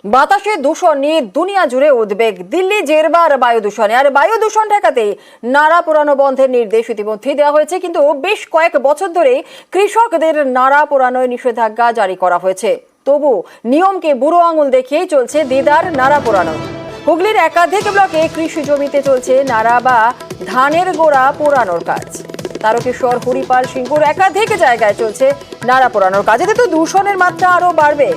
বাতাসে দূষণ নিয়ে দুনিয়া জুড়ে উদ্বেগ। দিল্লি জেরবার বায়ু দূষণে, আর বায়ু দূষণ ঠেকাতে নাড়া পোড়ানো বন্ধের নির্দেশ ইতিমধ্যেই দেওয়া হয়েছে, কিন্তু বেশ কয়েক বছর ধরে কৃষকদের নাড়া পোড়ানোর নিষেধাজ্ঞা জারি করা হয়েছে। তবু নিয়মকে বুড়ো আঙুল দেখিয়েই চলছে দেদার নাড়া পোড়ানো। হুগলির একাধিক ব্লকে কৃষি জমিতে চলছে নাড়া বা ধানের গোড়া পোড়ানোর কাজ। তারকেশ্বর, হরিপাল, সিংপুর একাধিক জায়গায় চলছে নাড়া পোড়ানোর কাজ। এতে তো দূষণের মাত্রা আরো বাড়বে।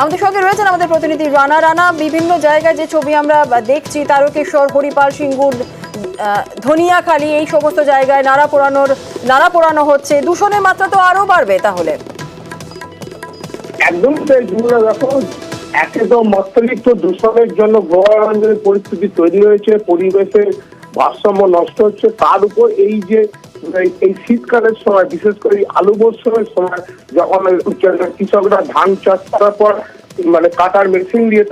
আমাদের সঙ্গে রয়েছেন আমাদের প্রতিনিধি রানা। বিভিন্ন জায়গায় যে ছবি আমরা দেখছি, তারকেশ্বর, হরিপাল, সিঙ্গুর, ধনিয়াখালী, এই সমস্ত জায়গায় নাড়া পোড়ানো হচ্ছে। দূষণের মাত্রা তো আরো বাড়বে তাহলে। একদম দেখো, একে তো মাত্রাতিরিক্ত দূষণের জন্য গভর্নমেন্টের পরিস্থিতি তৈরি হয়েছে, পরিবেশের ভারসাম্য নষ্ট হচ্ছে। তার উপর এই যে এই শীতকালের সময়, বিশেষ করে আলু বর্ষণের সময়, যখন কৃষকরা ধান চাষ করার পর কাটার মেশিন দিয়ে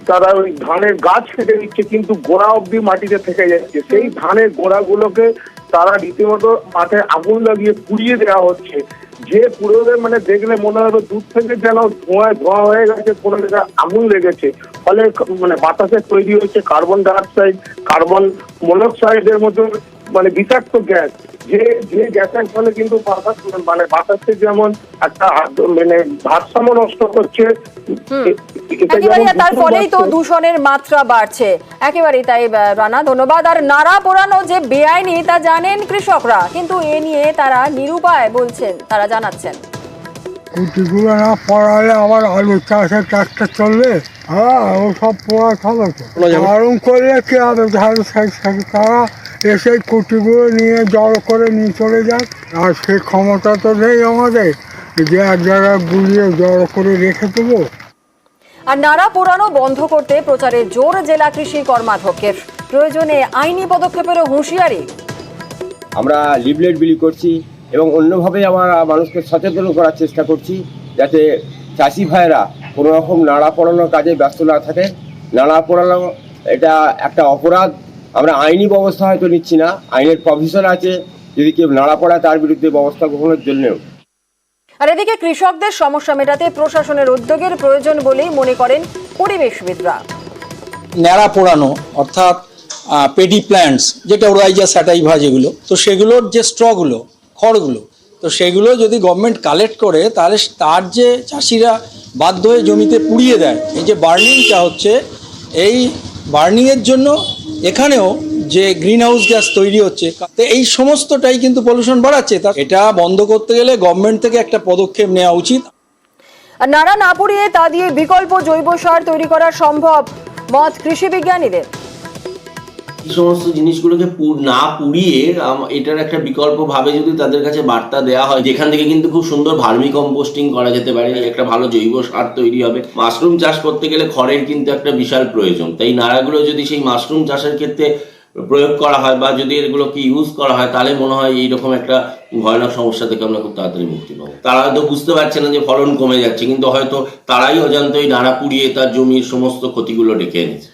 তারা ওই ধানের গাছ কেটে দিচ্ছে, কিন্তু গোড়া অব্দি মাটিতে থেকে যাচ্ছে। সেই ধানের গোড়াগুলোকে তারা রীতিমতো মাঠে আগুন লাগিয়ে পুড়িয়ে দেওয়া হচ্ছে। যে পুরোদের দেখলে মনে হবে দূর থেকে যেন ধোঁয়া হয়ে গেছে, কোনো জায়গায় আগুন লেগেছে। ফলে বাতাসে তৈরি হচ্ছে কার্বন ডাইঅক্সাইড, কার্বন মনোক্সাইডের মতো বিষাক্ত গ্যাস। যে গ্যাসের ফলে কিন্তু বাতাসে যেমন একটা ভারসাম্য নষ্ট করছে, তার ফলেই তো দূষণের মাত্রা বাড়ছে। একেবারেই তাই রানা, ধন্যবাদ। আর নাড়া পোড়ানো যে বেআইনি তা জানেন কৃষকরা, কিন্তু এ নিয়ে তারা নিরুপায় বলছেন, তারা জানাচ্ছেন। কুটিগুলো না পড়ালে আবার আলু চাষের কাজটা চলবে। ও সব পোড়া খাবে তো, আরম করলে কি হবে? ধান তারা এসে কুটিগুলো নিয়ে জড়ো করে নিয়ে চলে যাক, আর সে ক্ষমতা তো নেই আমাদের যে এক জায়গায় গুলিয়ে জড়ো করে রেখে দেবো। আর নাড়া পোড়ানো বন্ধ করতে প্রচারে জোর জেলা কৃষি কর্মাধ্যক্ষের। প্রয়োজনে আইনি পদক্ষেপেরও হুঁশিয়ারি। আমরা লিফলেট বিলি করছি এবং অন্যভাবে আমরা মানুষকে সচেতন করার চেষ্টা করছি, যাতে চাষি ভাইয়েরা কোনো রকম নাড়া পোড়ানোর কাজে ব্যস্ত না থাকে। নাড়া পোড়ানো এটা একটা অপরাধ। আমরা আইনি ব্যবস্থা হয়তো নিচ্ছি না, আইনের প্রভিশন আছে, যদি কেউ নাড়া পোড়ায় তার বিরুদ্ধে ব্যবস্থা গ্রহণের জন্যও। আর এদিকে কৃষকদের সমস্যা মেটাতে প্রশাসনের উদ্যোগের প্রয়োজন বলেই মনে করেন পরিবেশবিদরা। ন্যাড়া পোড়ানো অর্থাৎ পেডি প্ল্যান্টস, যেটা ওরাইজা স্যাটাইভা, যেগুলো তো সেগুলোর যে স্ট্রগুলো, খড়গুলো, তো সেগুলো যদি গভর্নমেন্ট কালেক্ট করে, তাহলে তার যে চাষিরা বাধ্য হয়ে জমিতে পুড়িয়ে দেয়, এই যে বার্নিংটা হচ্ছে, এই বার্নিংয়ের জন্য এখানেও যে গ্রিন হাউস গ্যাস তৈরি হচ্ছে, তো এই সমস্তটাই কিন্তু পলিউশন বাড়াচ্ছে। তা এটা বন্ধ করতে গেলে গভর্নমেন্ট থেকে একটা পদক্ষেপ নেওয়া উচিত। আর নাড়া না পুড়িয়ে তা দিয়ে বিকল্প জৈব সার তৈরি করা সম্ভব, মত কৃষি বিজ্ঞানীদের। এই সমস্ত জিনিসগুলোকে না পুড়িয়ে এটার একটা বিকল্প ভাবে যদি তাদের কাছে বার্তা দেওয়া হয়, যেখান থেকে কিন্তু খুব সুন্দর ভার্মি কম্পোস্টিং করা যেতে পারে, একটা ভালো জৈব সার তৈরি হবে। মাশরুম চাষ করতে গেলে খড়ের কিন্তু একটা বিশাল প্রয়োজন, তাই নাড়াগুলো যদি সেই মাশরুম চাষের ক্ষেত্রে প্রয়োগ করা হয় বা যদি এগুলোকে ইউজ করা হয়, তাহলে মনে হয় এইরকম একটা ভয়ানক সমস্যা থেকে আমরা খুব তাড়াতাড়ি মুক্তি পাবো। তারা হয়তো বুঝতে পারছে না যে ফলন কমে যাচ্ছে, কিন্তু হয়তো তারাই অজান্তে ওই নাড়া পুড়িয়ে তার জমির সমস্ত ক্ষতিগুলো ডেকে এনেছে।